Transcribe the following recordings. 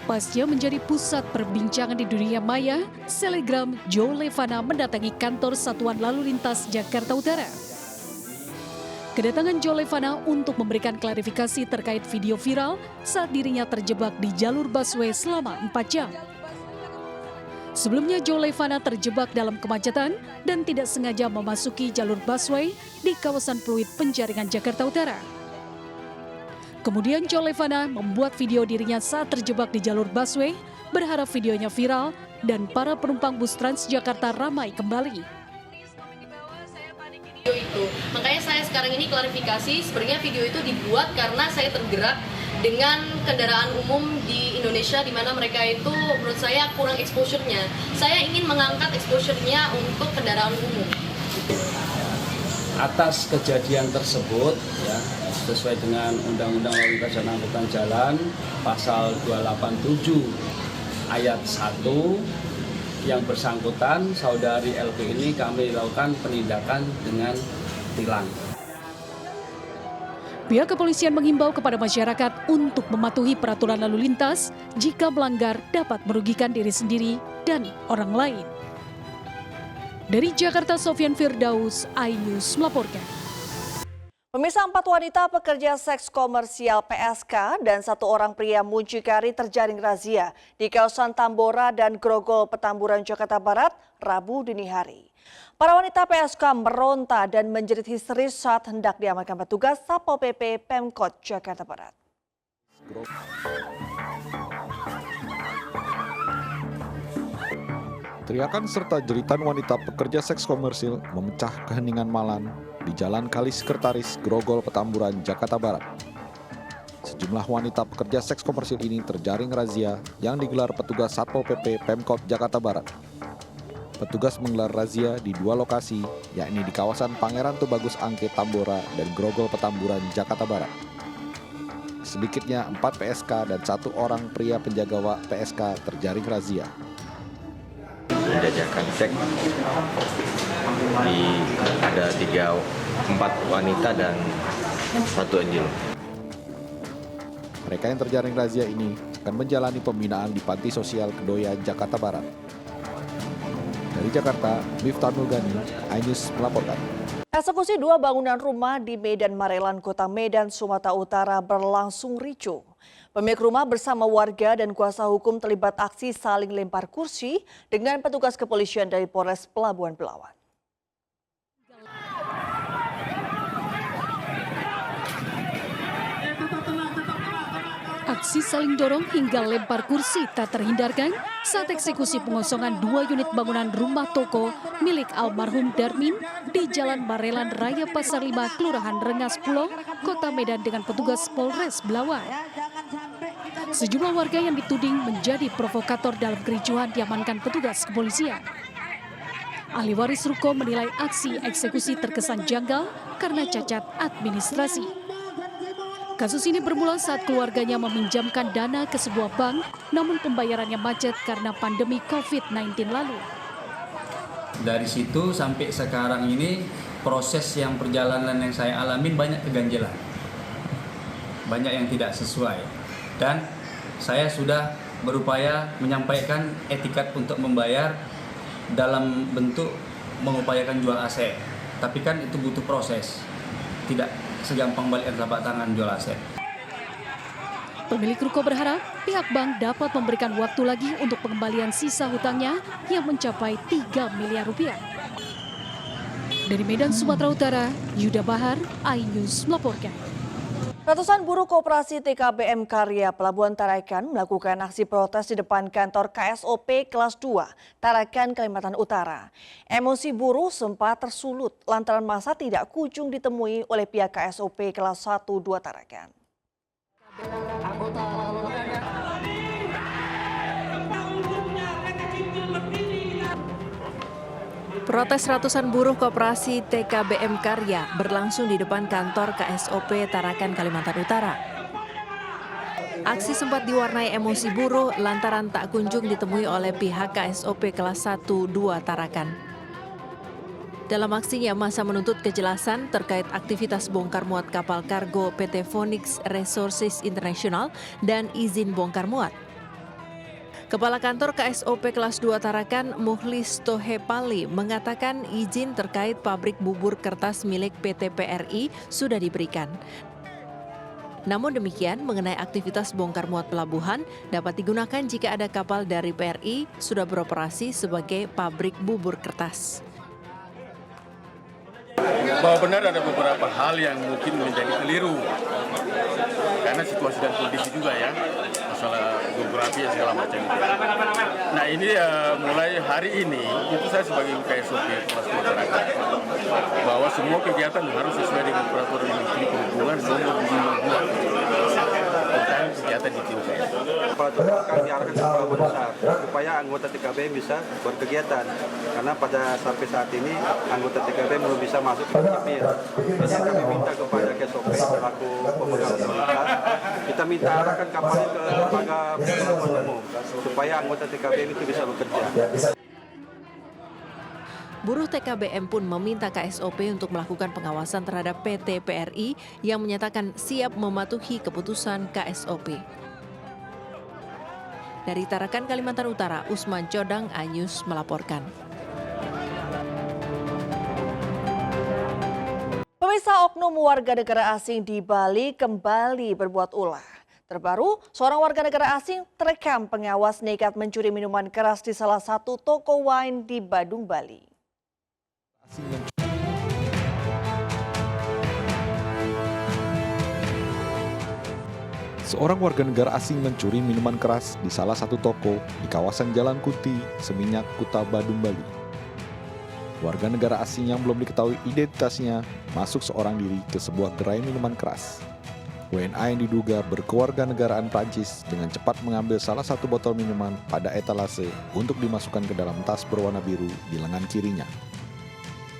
Pasca menjadi pusat perbincangan di dunia maya, selebgram Joe Levana mendatangi kantor Satuan Lalu Lintas Jakarta Utara. Kedatangan Joe Levana untuk memberikan klarifikasi terkait video viral saat dirinya terjebak di jalur busway selama 4 jam. Sebelumnya Joe Levana terjebak dalam kemacetan dan tidak sengaja memasuki jalur busway di kawasan Pluit Penjaringan Jakarta Utara. Kemudian Joe Levana membuat video dirinya saat terjebak di jalur busway, berharap videonya viral dan para penumpang bus Transjakarta ramai kembali. Makanya saya sekarang ini klarifikasi, sebenarnya video itu dibuat karena saya tergerak dengan kendaraan umum di Indonesia di mana mereka itu menurut saya kurang exposure-nya. Saya ingin mengangkat exposure-nya untuk kendaraan umum. Atas kejadian tersebut, ya, sesuai dengan Undang-Undang Lalu Lintas dan Angkutan Jalan, Pasal 287 Ayat 1, yang bersangkutan, saudari LP ini kami lakukan penindakan dengan tilang. Pihak kepolisian menghimbau kepada masyarakat untuk mematuhi peraturan lalu lintas jika melanggar dapat merugikan diri sendiri dan orang lain. Dari Jakarta, Sofyan Firdaus, iNews melaporkan. Pemirsa, 4 wanita pekerja seks komersial PSK dan 1 orang pria muncikari terjaring razia di kawasan Tambora dan Grogol, Petamburan, Jakarta Barat, Rabu dini hari. Para wanita PSK meronta dan menjerit histeris saat hendak diamankan petugas Satpol PP Pemkot Jakarta Barat. Teriakan serta jeritan wanita pekerja seks komersil memecah keheningan malam di Jalan Kali Sekretaris, Grogol, Petamburan, Jakarta Barat. Sejumlah wanita pekerja seks komersil ini terjaring razia yang digelar petugas Satpol PP Pemkot Jakarta Barat. Petugas menggelar razia di 2 lokasi, yakni di kawasan Pangeran Tubagus Angke Tambora dan Grogol, Petamburan, Jakarta Barat. Sedikitnya 4 PSK dan 1 orang pria penjaga PSK terjaring razia. Menjajakan seks ada 4 wanita dan 1 anjing. Mereka yang terjaring razia ini akan menjalani pembinaan di Panti Sosial Kedoya, Jakarta Barat. Dari Jakarta, Miftahul Gani, iNews melaporkan. Eksekusi 2 bangunan rumah di Medan Marelan, Kota Medan, Sumatera Utara berlangsung ricuh. Pemilik rumah bersama warga dan kuasa hukum terlibat aksi saling lempar kursi dengan petugas kepolisian dari Polres Pelabuhan Belawan. Aksi saling dorong hingga lempar kursi tak terhindarkan saat eksekusi pengosongan 2 unit bangunan rumah toko milik almarhum Darmin di Jalan Marelan Raya Pasar 5, Kelurahan Rengas Pulau, Kota Medan dengan petugas Polres Belawan. Sejumlah warga yang dituding menjadi provokator dalam kericuhan diamankan petugas kepolisian. Ahli waris Ruko menilai aksi eksekusi terkesan janggal karena cacat administrasi. Kasus ini bermula saat keluarganya meminjamkan dana ke sebuah bank, namun pembayarannya macet karena pandemi COVID-19 lalu. Dari situ sampai sekarang ini, proses yang perjalanan yang saya alamin banyak keganjilan. Banyak yang tidak sesuai. Dan saya sudah berupaya menyampaikan etikat untuk membayar dalam bentuk mengupayakan jual aset. Tapi kan itu butuh proses. Tidak segampang balik telapak tangan jual aset. Pemilik ruko berharap pihak bank dapat memberikan waktu lagi untuk pengembalian sisa hutangnya yang mencapai 3 miliar rupiah. Dari Medan, Sumatera Utara, Yuda Bahar, iNews melaporkan. Ratusan buruh koperasi TKBM Karya Pelabuhan Tarakan melakukan aksi protes di depan kantor KSOP kelas 2 Tarakan, Kalimantan Utara. Emosi buruh sempat tersulut lantaran masa tidak kunjung ditemui oleh pihak KSOP kelas 1-2 Tarakan. Protes ratusan buruh koperasi TKBM Karya berlangsung di depan kantor KSOP Tarakan, Kalimantan Utara. Aksi sempat diwarnai emosi buruh lantaran tak kunjung ditemui oleh pihak KSOP kelas 1-2 Tarakan. Dalam aksinya, massa menuntut kejelasan terkait aktivitas bongkar muat kapal kargo PT Phoenix Resources International dan izin bongkar muat. Kepala Kantor KSOP Kelas 2 Tarakan, Mukhlis Tohepali, mengatakan izin terkait pabrik bubur kertas milik PT PRI sudah diberikan. Namun demikian, mengenai aktivitas bongkar muat pelabuhan dapat digunakan jika ada kapal dari PRI sudah beroperasi sebagai pabrik bubur kertas. Bahwa benar ada beberapa hal yang mungkin menjadi keliru karena situasi dan kondisi juga ya, masalah geografi dan segala macam itu. Nah ini mulai hari ini itu saya sebagai KSOP Kelas 2 Tarakan bahwa semua kegiatan harus sesuai dengan peraturan Menteri Perhubungan nomor 52 tentang kegiatan di TUP. Akan diarahkan ke pelabuhan besar supaya anggota TKB bisa berkegiatan karena sampai saat ini anggota TKB belum bisa masuk ke sipir. Jadi kami minta kepada KSOP selaku pemegang otoritas, kita minta arahkan kapalnya ke lembaga pelabuhan umum supaya anggota TKB itu bisa bekerja. Buruh TKBM pun meminta KSOP untuk melakukan pengawasan terhadap PT PRI yang menyatakan siap mematuhi keputusan KSOP. Dari Tarakan, Kalimantan Utara, Usman Codang, iNews melaporkan. Pemirsa, oknum warga negara asing di Bali kembali berbuat ulah. Terbaru, seorang warga negara asing terekam pengawas nekat mencuri minuman keras di salah satu toko wine di Badung, Bali. Seorang warga negara asing mencuri minuman keras di salah satu toko di kawasan Jalan Kunti, Seminyak, Kuta Badung, Bali. Warga negara asing yang belum diketahui identitasnya masuk seorang diri ke sebuah gerai minuman keras. WNA yang diduga berkewarganegaraan Prancis dengan cepat mengambil salah satu botol minuman pada etalase untuk dimasukkan ke dalam tas berwarna biru di lengan kirinya.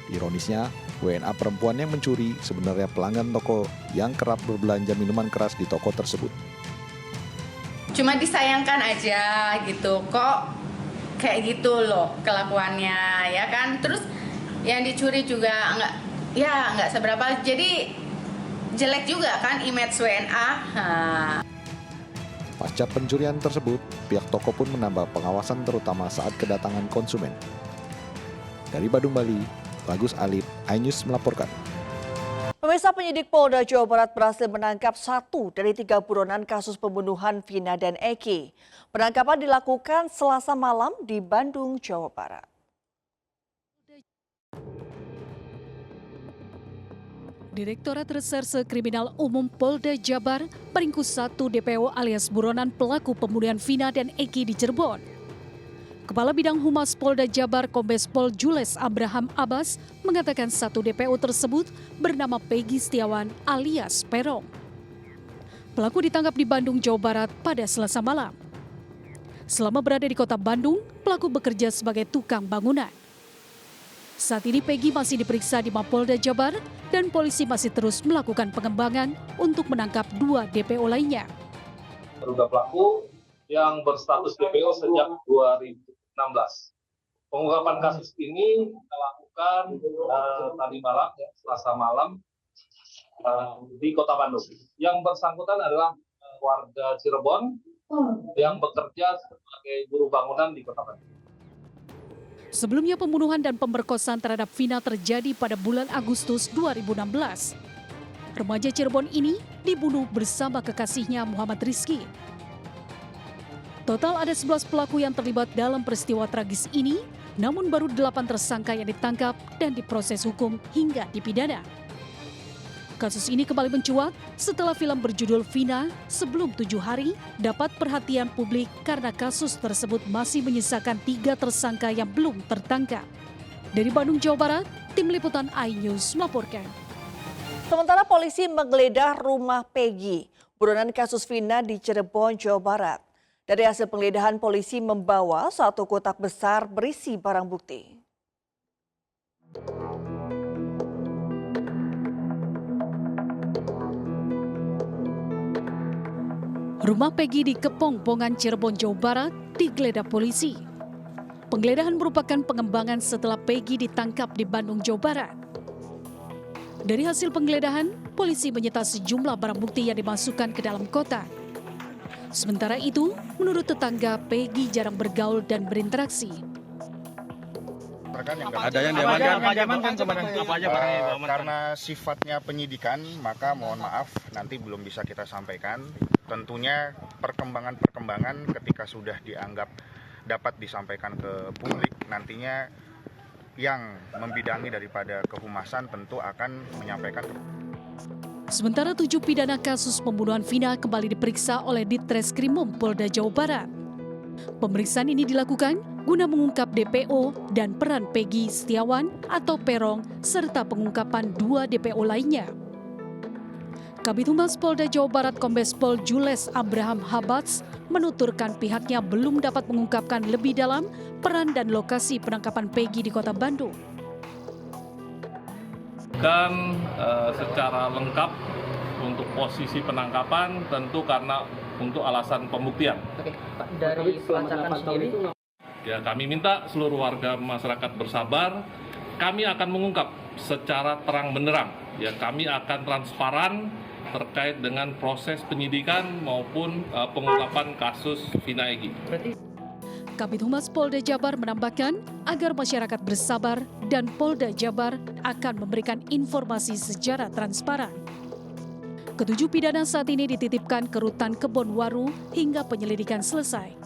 Ironisnya, WNA perempuan yang mencuri sebenarnya pelanggan toko yang kerap berbelanja minuman keras di toko tersebut. Cuma disayangkan aja gitu, kok kayak gitu loh kelakuannya ya kan. Terus yang dicuri juga nggak seberapa, jadi jelek juga kan image WNA. Pasca pencurian tersebut, pihak toko pun menambah pengawasan terutama saat kedatangan konsumen. Dari Badung, Bali, Bagus Alip, iNews melaporkan. Pemirsa, penyidik Polda Jawa Barat berhasil menangkap 1 dari 3 buronan kasus pembunuhan Vina dan Eki. Penangkapan dilakukan Selasa malam di Bandung, Jawa Barat. Direktorat Reserse Kriminal Umum Polda Jabar meringkus 1 DPO alias buronan pelaku pembunuhan Vina dan Eki di Cirebon. Kepala Bidang Humas Polda Jabar Kombes Pol Jules Abraham Abbas mengatakan 1 DPO tersebut bernama Peggy Setiawan alias Perong. Pelaku ditangkap di Bandung, Jawa Barat pada Selasa malam. Selama berada di kota Bandung, pelaku bekerja sebagai tukang bangunan. Saat ini Peggy masih diperiksa di Mapolda Jabar dan polisi masih terus melakukan pengembangan untuk menangkap 2 DPO lainnya. Terduga pelaku yang berstatus DPO sejak 2016. Pengungkapan kasus ini kita lakukan tadi malam, Selasa malam di Kota Bandung. Yang bersangkutan adalah warga Cirebon yang bekerja sebagai buruh bangunan di Kota Bandung. Sebelumnya pembunuhan dan pemerkosaan terhadap Vina terjadi pada bulan Agustus 2016. Remaja Cirebon ini dibunuh bersama kekasihnya Muhammad Rizky. Total ada 11 pelaku yang terlibat dalam peristiwa tragis ini, namun baru 8 tersangka yang ditangkap dan diproses hukum hingga dipidana. Kasus ini kembali mencuat setelah film berjudul Vina sebelum 7 hari dapat perhatian publik karena kasus tersebut masih menyisakan 3 tersangka yang belum tertangkap. Dari Bandung, Jawa Barat, Tim Liputan iNews melaporkan. Sementara polisi menggeledah rumah Peggy, buronan kasus Vina di Cirebon, Jawa Barat. Dari hasil penggeledahan, polisi membawa 1 kotak besar berisi barang bukti. Rumah Peggy di Kepongpongan, Cirebon, Jawa Barat digeledah polisi. Penggeledahan merupakan pengembangan setelah Peggy ditangkap di Bandung, Jawa Barat. Dari hasil penggeledahan, polisi menyita sejumlah barang bukti yang dimasukkan ke dalam kotak. Sementara itu, menurut tetangga, Peggy jarang bergaul dan berinteraksi. Ada yang diamankan kemarin. Apa aja barang yang diamankan? Karena sifatnya penyidikan, maka mohon maaf nanti belum bisa kita sampaikan. Tentunya perkembangan ketika sudah dianggap dapat disampaikan ke publik, nantinya yang membidangi daripada kehumasan tentu akan menyampaikan. Sementara 7 pidana kasus pembunuhan Vina kembali diperiksa oleh Ditreskrimum Polda Jawa Barat. Pemeriksaan ini dilakukan guna mengungkap DPO dan peran Peggy Setiawan atau Perong serta pengungkapan 2 DPO lainnya. Kabid Humas Polda Jawa Barat Kombes Pol Jules Abraham Habats menuturkan pihaknya belum dapat mengungkapkan lebih dalam peran dan lokasi penangkapan Peggy di Kota Bandung. Dan secara lengkap untuk posisi penangkapan tentu karena untuk alasan pembuktian. Oke, Pak, dari pelacakan sendiri? Ya, kami minta seluruh warga masyarakat bersabar. Kami akan mengungkap secara terang benderang. Ya, kami akan transparan terkait dengan proses penyidikan maupun pengungkapan kasus Vina Egy. Kabid Humas Polda Jabar menambahkan agar masyarakat bersabar dan Polda Jabar akan memberikan informasi secara transparan. Ketujuh pidana saat ini dititipkan ke Rutan Kebonwaru hingga penyelidikan selesai.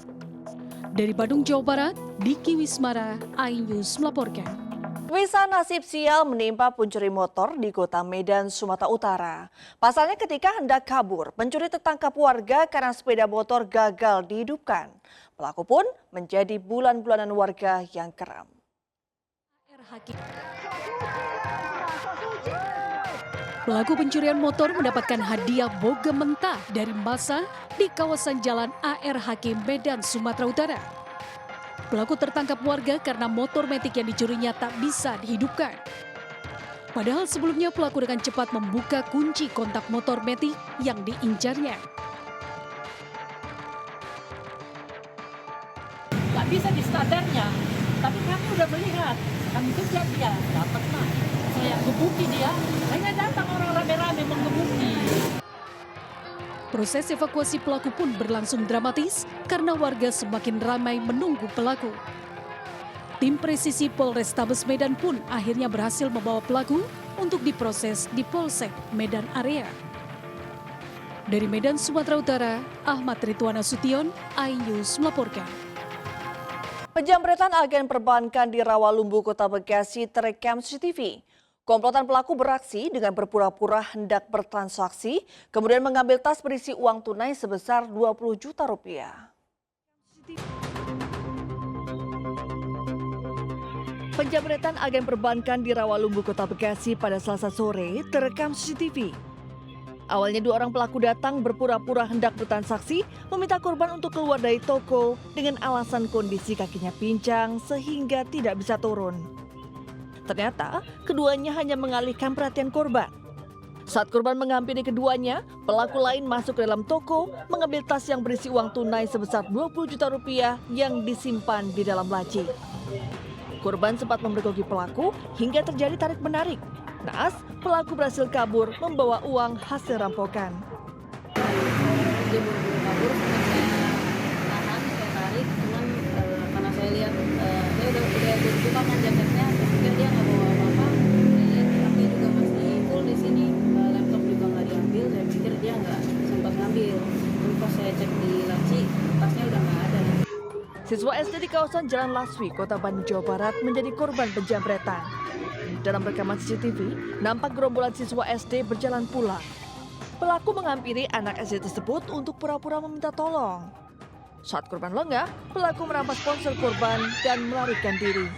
Dari Bandung, Jawa Barat, Diki Wismara, iNews melaporkan. Pemirsa, nasib sial menimpa pencuri motor di Kota Medan, Sumatera Utara. Pasalnya ketika hendak kabur, pencuri tertangkap warga karena sepeda motor gagal dihidupkan. Pelaku pun menjadi bulan-bulanan warga yang geram. Pelaku pencurian motor mendapatkan hadiah bogem mentah dari massa di kawasan Jalan AR Hakim Medan, Sumatera Utara. Pelaku tertangkap warga karena motor metik yang dicurinya tak bisa dihidupkan. Padahal sebelumnya pelaku dengan cepat membuka kunci kontak motor metik yang diincarnya. Gak bisa di standarnya, tapi kami udah melihat, kami kejar dia, dapat lah. Saya gebuki dia, hanya datang orang rame-rame menggebuki. Proses evakuasi pelaku pun berlangsung dramatis karena warga semakin ramai menunggu pelaku. Tim presisi Polrestabes Medan pun akhirnya berhasil membawa pelaku untuk diproses di Polsek Medan Area. Dari Medan, Sumatera Utara, Ahmad Ridwan Nasution, iNews melaporkan. Penjamretan agen perbankan di Rawalumbu, Kota Bekasi terekam CCTV. Komplotan pelaku beraksi dengan berpura-pura hendak bertransaksi, kemudian mengambil tas berisi uang tunai sebesar 20 juta rupiah. Penjamretan agen perbankan di Rawalumbu, Kota Bekasi pada Selasa sore terekam CCTV. Awalnya 2 orang pelaku datang berpura-pura hendak bertransaksi, meminta korban untuk keluar dari toko dengan alasan kondisi kakinya pincang sehingga tidak bisa turun. Ternyata keduanya hanya mengalihkan perhatian korban. Saat korban menghampiri keduanya, pelaku lain masuk ke dalam toko, mengambil tas yang berisi uang tunai sebesar 20 juta rupiah yang disimpan di dalam laci. Korban sempat memergoki pelaku hingga terjadi tarik-menarik. Naas, pelaku berhasil kabur membawa uang hasil rampokan. Dia buru-buru kabur, saya tahan, saya tarik, cuman karena saya lihat dia udah buka kan jaketnya, pikir dia nggak bawa apa-apa. Saya lihat HP juga masih full di sini, laptop juga nggak diambil, saya pikir dia nggak sempat ngambil. Terus pas saya cek di laci, tasnya udah nggak ada. Siswa SD di kawasan Jalan Laswi, Kota Bandung, Jawa Barat menjadi korban penjamretan. Dalam rekaman CCTV, nampak gerombolan siswa SD berjalan pulang. Pelaku menghampiri anak SD tersebut untuk pura-pura meminta tolong. Saat korban lengah, pelaku merampas ponsel korban dan melarikan diri.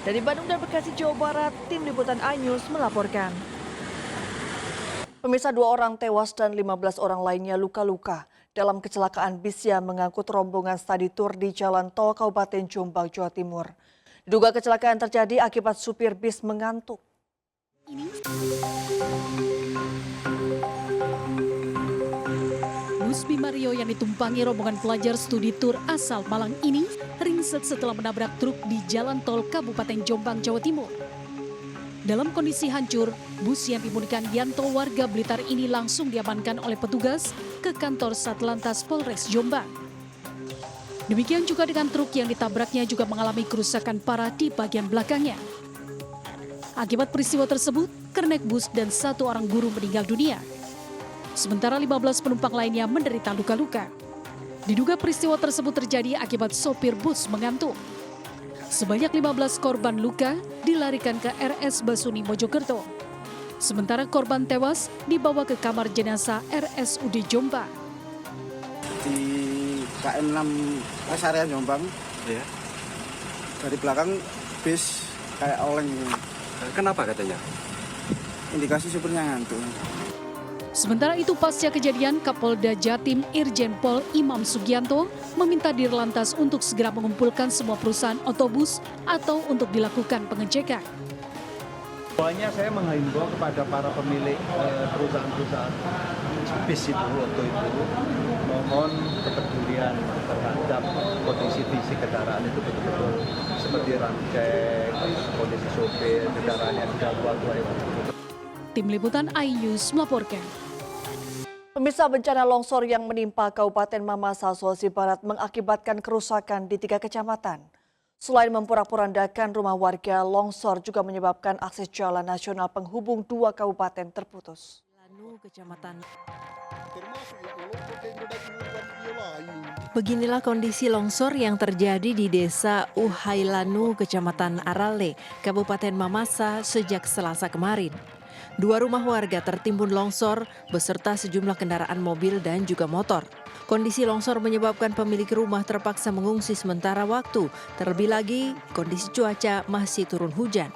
Dari Bandung dan Bekasi, Jawa Barat, tim liputan iNews melaporkan. Pemirsa, 2 orang tewas dan 15 orang lainnya luka-luka dalam kecelakaan bis yang mengangkut rombongan study tour di Jalan Tol Kabupaten Jombang, Jawa Timur. Diduga kecelakaan terjadi akibat supir bis mengantuk. Bus Bimario yang ditumpangi rombongan pelajar studi tur asal Malang ini ringsek setelah menabrak truk di Jalan Tol Kabupaten Jombang, Jawa Timur. Dalam kondisi hancur, bus yang dikemudikan Yanto warga Blitar ini langsung diamankan oleh petugas ke kantor Satlantas Polres Jombang. Demikian juga dengan truk yang ditabraknya juga mengalami kerusakan parah di bagian belakangnya. Akibat peristiwa tersebut, kernet bus dan 1 orang guru meninggal dunia. Sementara 15 penumpang lainnya menderita luka-luka. Diduga peristiwa tersebut terjadi akibat sopir bus mengantuk. Sebanyak 15 korban luka dilarikan ke RS Basuni Mojokerto. Sementara korban tewas dibawa ke kamar jenazah RSUD Jombang. Di KM 6 rest area Jombang, ya. Dari belakang bis kayak oleng. Kenapa katanya? Indikasi supirnya ngantuk. Sementara itu pasca kejadian, Kapolda Jatim Irjen Pol Imam Sugianto meminta Dirlantas untuk segera mengumpulkan semua perusahaan otobus atau untuk dilakukan pengecekan. Pokoknya saya menghimbau kepada para pemilik perusahaan-perusahaan bis itu waktu itu, mohon kepedulian terhadap kondisi fisik kendaraan itu betul-betul seperti ramcek, kondisi sopir, kendaraannya tidak tua-tua itu. Tim Liputan iNews melaporkan. Pemirsa, bencana longsor yang menimpa Kabupaten Mamasa, Sulawesi Barat mengakibatkan kerusakan di 3 kecamatan. Selain memporak-porandakan rumah warga, longsor juga menyebabkan akses jalan nasional penghubung 2 kabupaten terputus. Beginilah kondisi longsor yang terjadi di Desa Uhailanu, Kecamatan Arale, Kabupaten Mamasa sejak Selasa kemarin. 2 rumah warga tertimbun longsor beserta sejumlah kendaraan mobil dan juga motor. Kondisi longsor menyebabkan pemilik rumah terpaksa mengungsi sementara waktu, terlebih lagi kondisi cuaca masih turun hujan.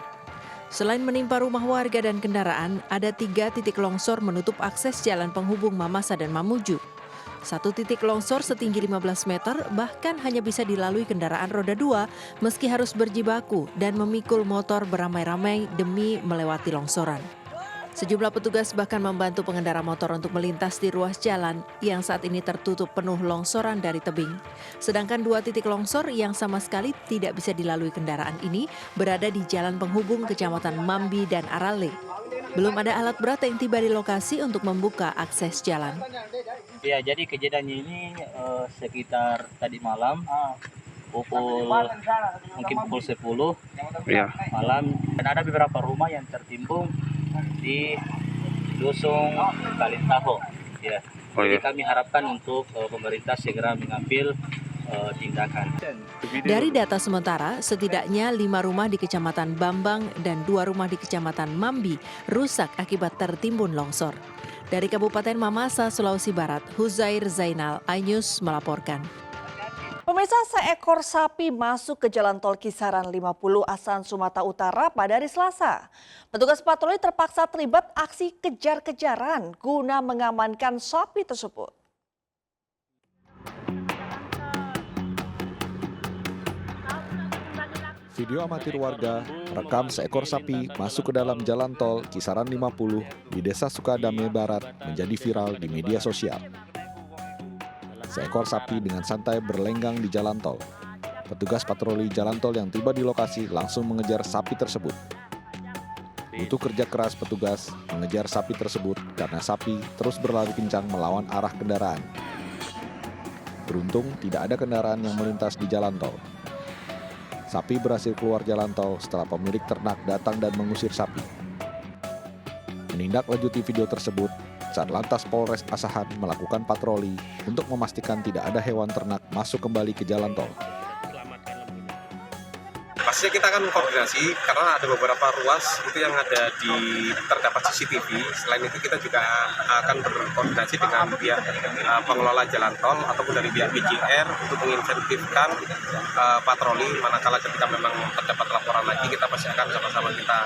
Selain menimpa rumah warga dan kendaraan, ada 3 titik longsor menutup akses jalan penghubung Mamasa dan Mamuju. 1 titik longsor setinggi 15 meter bahkan hanya bisa dilalui kendaraan roda 2 meski harus berjibaku dan memikul motor beramai-ramai demi melewati longsoran. Sejumlah petugas bahkan membantu pengendara motor untuk melintas di ruas jalan yang saat ini tertutup penuh longsoran dari tebing. Sedangkan 2 titik longsor yang sama sekali tidak bisa dilalui kendaraan ini berada di jalan penghubung Kecamatan Mambi dan Arale. Belum ada alat berat yang tiba di lokasi untuk membuka akses jalan. Ya, jadi kejadiannya ini sekitar tadi malam pukul 10 malam, dan ada beberapa rumah yang tertimbun di Dusun Kalintaho. Ya. Jadi kami harapkan untuk pemerintah segera mengambil tindakan. Dari data sementara, setidaknya 5 rumah di Kecamatan Bambang dan 2 rumah di Kecamatan Mambi rusak akibat tertimbun longsor. Dari Kabupaten Mamasa, Sulawesi Barat, Huzair Zainal, iNews melaporkan. Pemirsa, seekor sapi masuk ke jalan tol Kisaran 50 Asan, Sumatera Utara pada hari Selasa. Petugas patroli terpaksa terlibat aksi kejar-kejaran guna mengamankan sapi tersebut. Video amatir warga merekam seekor sapi masuk ke dalam jalan tol Kisaran 50 di Desa Sukadame Barat menjadi viral di media sosial. Seekor sapi dengan santai berlenggang di jalan tol. Petugas patroli jalan tol yang tiba di lokasi langsung mengejar sapi tersebut. Butuh kerja keras petugas mengejar sapi tersebut karena sapi terus berlari kencang melawan arah kendaraan. Beruntung tidak ada kendaraan yang melintas di jalan tol. Sapi berhasil keluar jalan tol setelah pemilik ternak datang dan mengusir sapi. Menindaklanjuti video tersebut, Satlantas Polres Asahan melakukan patroli untuk memastikan tidak ada hewan ternak masuk kembali ke jalan tol. Pastinya kita akan koordinasi karena ada beberapa ruas itu yang ada terdapat CCTV. Selain itu kita juga akan berkoordinasi dengan pihak pengelola jalan tol ataupun dari pihak BJR untuk menginsentifkan patroli. Manakala ketika memang terdapat laporan lagi, kita pasti akan sama-sama kita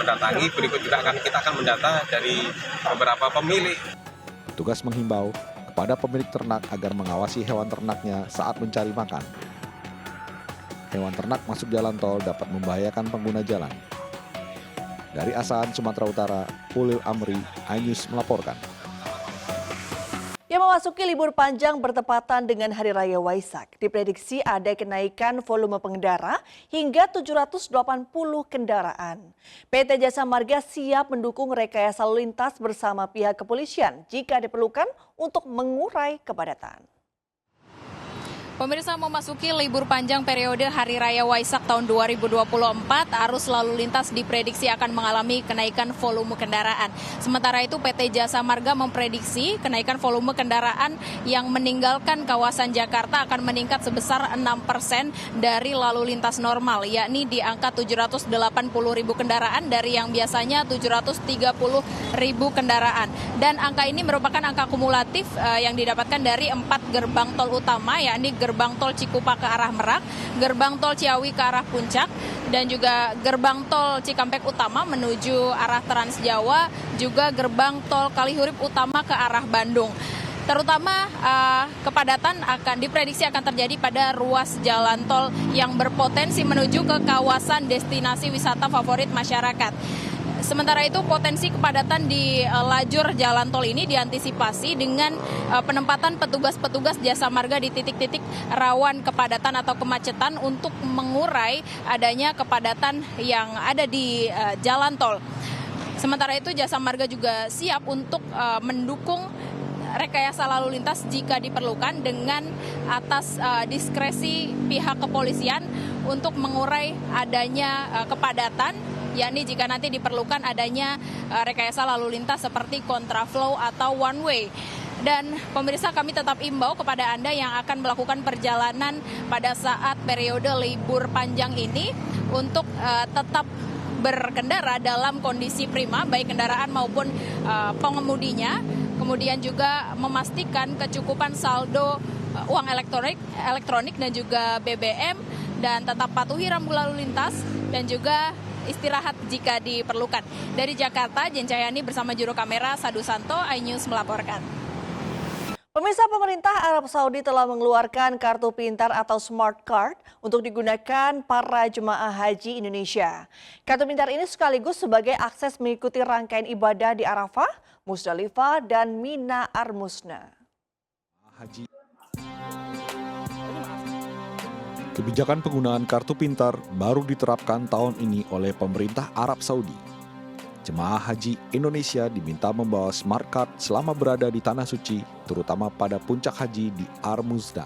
mendatangi. Berikut juga kita akan mendata dari beberapa pemilik. Petugas menghimbau kepada pemilik ternak agar mengawasi hewan ternaknya saat mencari makan. Hewan ternak masuk jalan tol dapat membahayakan pengguna jalan. Dari Asahan, Sumatera Utara, Ulil Amri, iNews melaporkan. Yang memasuki libur panjang bertepatan dengan Hari Raya Waisak, diprediksi ada kenaikan volume pengendara hingga 780 kendaraan. PT Jasa Marga siap mendukung rekayasa lalu lintas bersama pihak kepolisian jika diperlukan untuk mengurai kepadatan. Pemirsa, memasuki libur panjang periode Hari Raya Waisak tahun 2024, arus lalu lintas diprediksi akan mengalami kenaikan volume kendaraan. Sementara itu PT Jasa Marga memprediksi kenaikan volume kendaraan yang meninggalkan kawasan Jakarta akan meningkat sebesar 6% dari lalu lintas normal, yakni di angka 780.000 kendaraan dari yang biasanya 730.000 kendaraan. Dan angka ini merupakan angka kumulatif yang didapatkan dari 4 gerbang tol utama, yakni gerbang tol Cikupa ke arah Merak, gerbang tol Ciawi ke arah Puncak, dan juga gerbang tol Cikampek Utama menuju arah Trans Jawa, juga gerbang tol Kalihurip Utama ke arah Bandung. Terutama kepadatan akan diprediksi akan terjadi pada ruas jalan tol yang berpotensi menuju ke kawasan destinasi wisata favorit masyarakat. Sementara itu potensi kepadatan di lajur jalan tol ini diantisipasi dengan penempatan petugas-petugas Jasa Marga di titik-titik rawan kepadatan atau kemacetan untuk mengurai adanya kepadatan yang ada di jalan tol. Sementara itu Jasa Marga juga siap untuk mendukung rekayasa lalu lintas jika diperlukan dengan atas diskresi pihak kepolisian untuk mengurai adanya kepadatan, yakni jika nanti diperlukan adanya rekayasa lalu lintas seperti kontraflow atau one way. Dan pemirsa, kami tetap imbau kepada Anda yang akan melakukan perjalanan pada saat periode libur panjang ini untuk tetap berkendara dalam kondisi prima, baik kendaraan maupun pengemudinya. Kemudian juga memastikan kecukupan saldo uang elektronik dan juga BBM, dan tetap patuhi rambu lalu lintas dan juga istirahat jika diperlukan. Dari Jakarta, Jen Cahyani bersama juru kamera Sadu Santo, iNews melaporkan. Pemirsa, pemerintah Arab Saudi telah mengeluarkan kartu pintar atau smart card untuk digunakan para jemaah haji Indonesia. Kartu pintar ini sekaligus sebagai akses mengikuti rangkaian ibadah di Arafah, Musdalifah, dan Mina Ar-Musna. Kebijakan penggunaan kartu pintar baru diterapkan tahun ini oleh pemerintah Arab Saudi. Jemaah haji Indonesia diminta membawa smart card selama berada di Tanah Suci, terutama pada puncak haji di Ar-Musda.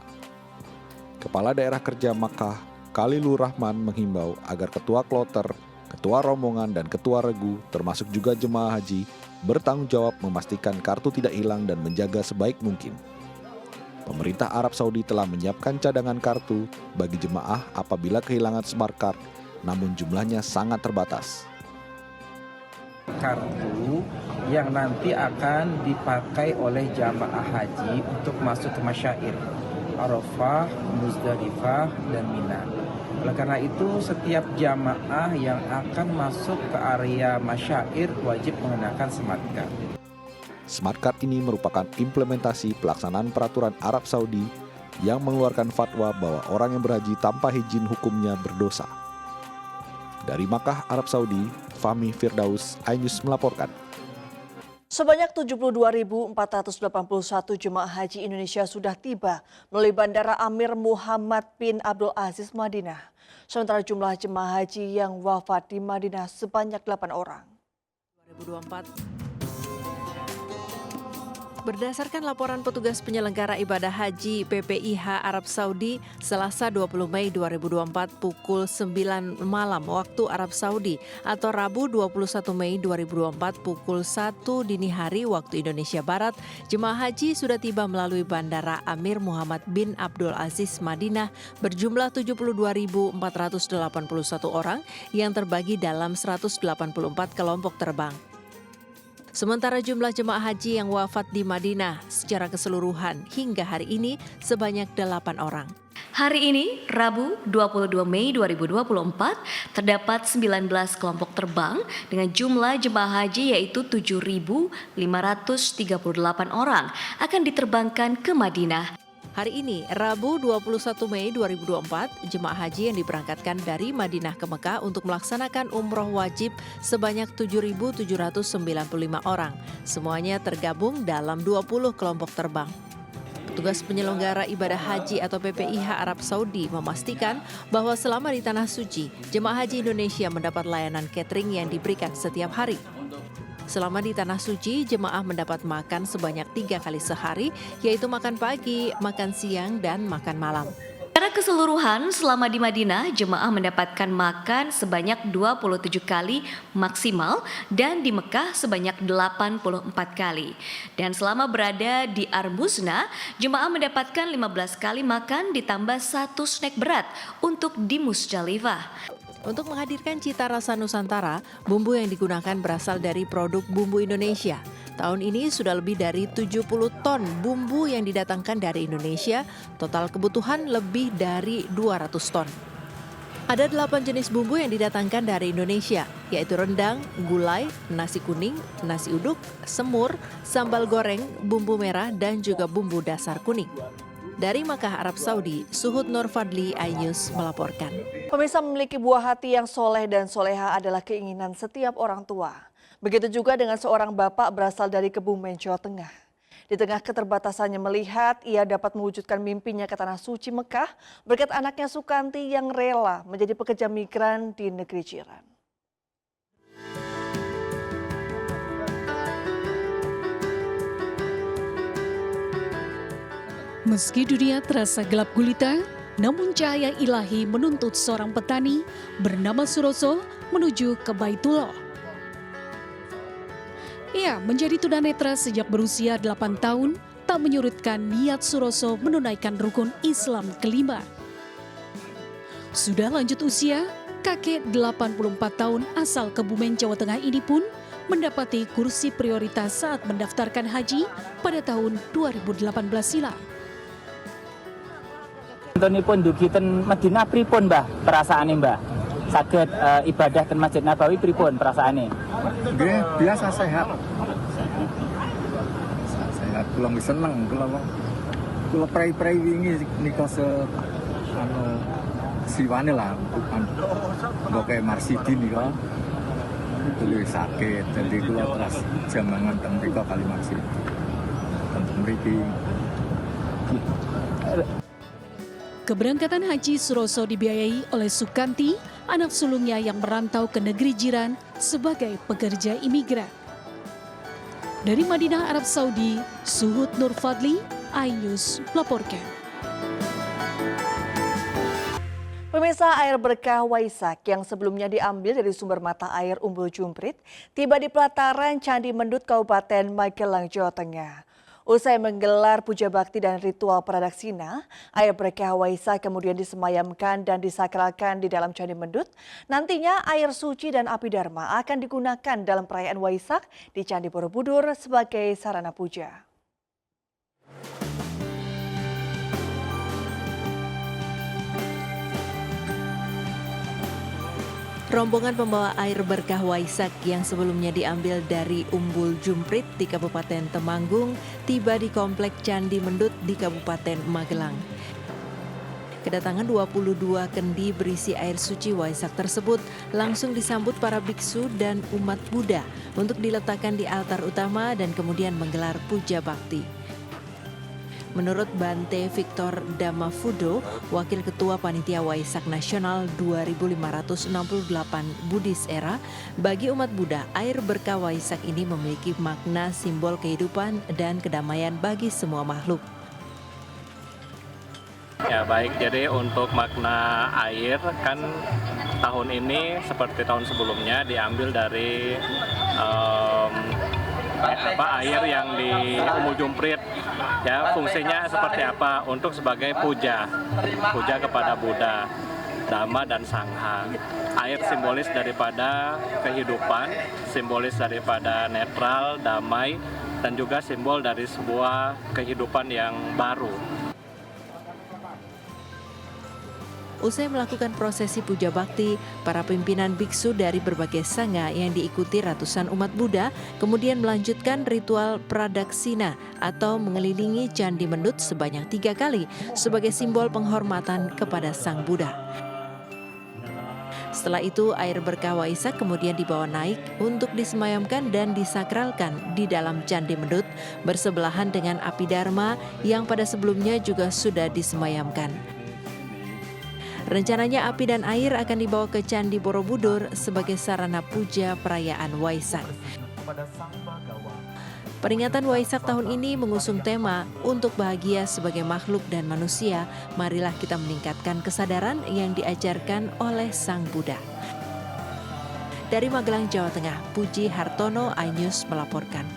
Kepala Daerah Kerja Makkah, Khalilur Rahman, menghimbau agar ketua kloter, ketua rombongan, dan ketua regu, termasuk juga jemaah haji, bertanggung jawab memastikan kartu tidak hilang dan menjaga sebaik mungkin. Pemerintah Arab Saudi telah menyiapkan cadangan kartu bagi jemaah apabila kehilangan smart card, namun jumlahnya sangat terbatas. Kartu yang nanti akan dipakai oleh jamaah haji untuk masuk ke masyair Arafah, Musdalifah, dan Mina. Oleh karena itu, setiap jamaah yang akan masuk ke area masyair wajib mengenakan smart card. Smart card ini merupakan implementasi pelaksanaan peraturan Arab Saudi yang mengeluarkan fatwa bahwa orang yang berhaji tanpa izin hukumnya berdosa. Dari Makkah, Arab Saudi, Fahmi Firdaus, iNews melaporkan. Sebanyak 72.481 jemaah haji Indonesia sudah tiba melalui Bandara Amir Muhammad bin Abdul Aziz Madinah. Sementara jumlah jemaah haji yang wafat di Madinah sebanyak 8 orang. 2024. Berdasarkan laporan petugas penyelenggara ibadah haji PPIH Arab Saudi, Selasa 20 Mei 2024 pukul 9 malam waktu Arab Saudi atau Rabu 21 Mei 2024 pukul 1 dini hari waktu Indonesia Barat, jemaah haji sudah tiba melalui Bandara Amir Muhammad bin Abdul Aziz Madinah berjumlah 72.481 orang yang terbagi dalam 184 kelompok terbang. Sementara jumlah jemaah haji yang wafat di Madinah secara keseluruhan hingga hari ini sebanyak 8 orang. Hari ini, Rabu 22 Mei 2024, terdapat 19 kelompok terbang dengan jumlah jemaah haji yaitu 7.538 orang akan diterbangkan ke Madinah. Hari ini, Rabu 21 Mei 2024, jemaah haji yang diberangkatkan dari Madinah ke Mekah untuk melaksanakan umroh wajib sebanyak 7.795 orang. Semuanya tergabung dalam 20 kelompok terbang. Petugas penyelenggara ibadah haji atau PPIH Arab Saudi memastikan bahwa selama di Tanah Suci, jemaah haji Indonesia mendapat layanan catering yang diberikan setiap hari. Selama di Tanah Suci, jemaah mendapat makan sebanyak 3 kali sehari, yaitu makan pagi, makan siang, dan makan malam. Secara keseluruhan, selama di Madinah, jemaah mendapatkan makan sebanyak 27 kali maksimal dan di Mekah sebanyak 84 kali. Dan selama berada di Arbuzna, jemaah mendapatkan 15 kali makan ditambah 1 snack berat untuk di Musdalifah. Untuk menghadirkan cita rasa Nusantara, bumbu yang digunakan berasal dari produk bumbu Indonesia. Tahun ini sudah lebih dari 70 ton bumbu yang didatangkan dari Indonesia, total kebutuhan lebih dari 200 ton. Ada 8 jenis bumbu yang didatangkan dari Indonesia, yaitu rendang, gulai, nasi kuning, nasi uduk, semur, sambal goreng, bumbu merah, dan juga bumbu dasar kuning. Dari Makkah, Arab Saudi, Suhud Nur Fadli, iNews melaporkan. Pemirsa, memiliki buah hati yang soleh dan soleha adalah keinginan setiap orang tua. Begitu juga dengan seorang bapak berasal dari Kebumen, Jawa Tengah. Di tengah keterbatasannya melihat, ia dapat mewujudkan mimpinya ke Tanah Suci Mekah berkat anaknya Sukanti yang rela menjadi pekerja migran di negeri jiran. Meski dunia terasa gelap gulita, namun cahaya ilahi menuntut seorang petani bernama Suroso menuju ke Baitullah. Ia menjadi tunanetra sejak berusia 8 tahun, tak menyurutkan niat Suroso menunaikan rukun Islam kelima. Sudah lanjut usia, kakek 84 tahun asal Kebumen, Jawa Tengah ini pun mendapati kursi prioritas saat mendaftarkan haji pada tahun 2018 silam. Contohipun dugi ten Madinah pripun Mbah perasaane Mbah? Saged ibadah ten Masjid Nabawi pripun perasaane? Nggih, biasa sehat. Sehat kula seneng kula prei-prei wingi nika siwane lah bukan mbok Marsidi nika. Dulu sakit, jadi kula terus jamangan teng mriko kali Marsidi. Teng mriki. Keberangkatan haji Suroso dibiayai oleh Sukanti, anak sulungnya yang merantau ke negeri jiran sebagai pekerja imigran. Dari Madinah, Arab Saudi, Suhud Nur Fadli, iNews melaporkan. Pemirsa, air berkah Waisak yang sebelumnya diambil dari sumber mata air Umbul Jumprit tiba di pelataran Candi Mendut, Kabupaten Magelang, Jawa Tengah. Usai menggelar puja bakti dan ritual pradaksina, air berkah Waisak kemudian disemayamkan dan disakralkan di dalam Candi Mendut. Nantinya air suci dan api dharma akan digunakan dalam perayaan Waisak di Candi Borobudur sebagai sarana puja. Rombongan pembawa air berkah Waisak yang sebelumnya diambil dari Umbul Jumprit di Kabupaten Temanggung tiba di Komplek Candi Mendut di Kabupaten Magelang. Kedatangan 22 kendi berisi air suci Waisak tersebut langsung disambut para biksu dan umat Buddha untuk diletakkan di altar utama dan kemudian menggelar puja bakti. Menurut Bante Victor Damafudo, Wakil Ketua Panitia Waisak Nasional 2568 Buddhist Era, bagi umat Buddha, air berkah Waisak ini memiliki makna simbol kehidupan dan kedamaian bagi semua makhluk. Ya baik, jadi untuk makna air kan tahun ini seperti tahun sebelumnya diambil dari air yang di Umbul Jumprit, ya fungsinya seperti apa? Untuk sebagai puja kepada Buddha, Dhamma dan Sangha. Air simbolis daripada kehidupan, simbolis daripada netral, damai, dan juga simbol dari sebuah kehidupan yang baru. Usai melakukan prosesi puja bakti, para pimpinan biksu dari berbagai sanga yang diikuti ratusan umat Buddha kemudian melanjutkan ritual pradaksina atau mengelilingi Candi Mendut sebanyak 3 kali sebagai simbol penghormatan kepada Sang Buddha. Setelah itu, air berkah Waisak kemudian dibawa naik untuk disemayamkan dan disakralkan di dalam Candi Mendut bersebelahan dengan api Dharma yang pada sebelumnya juga sudah disemayamkan. Rencananya api dan air akan dibawa ke Candi Borobudur sebagai sarana puja perayaan Waisak. Peringatan Waisak tahun ini mengusung tema untuk bahagia sebagai makhluk dan manusia, marilah kita meningkatkan kesadaran yang diajarkan oleh Sang Buddha. Dari Magelang, Jawa Tengah, Puji Hartono, iNews melaporkan.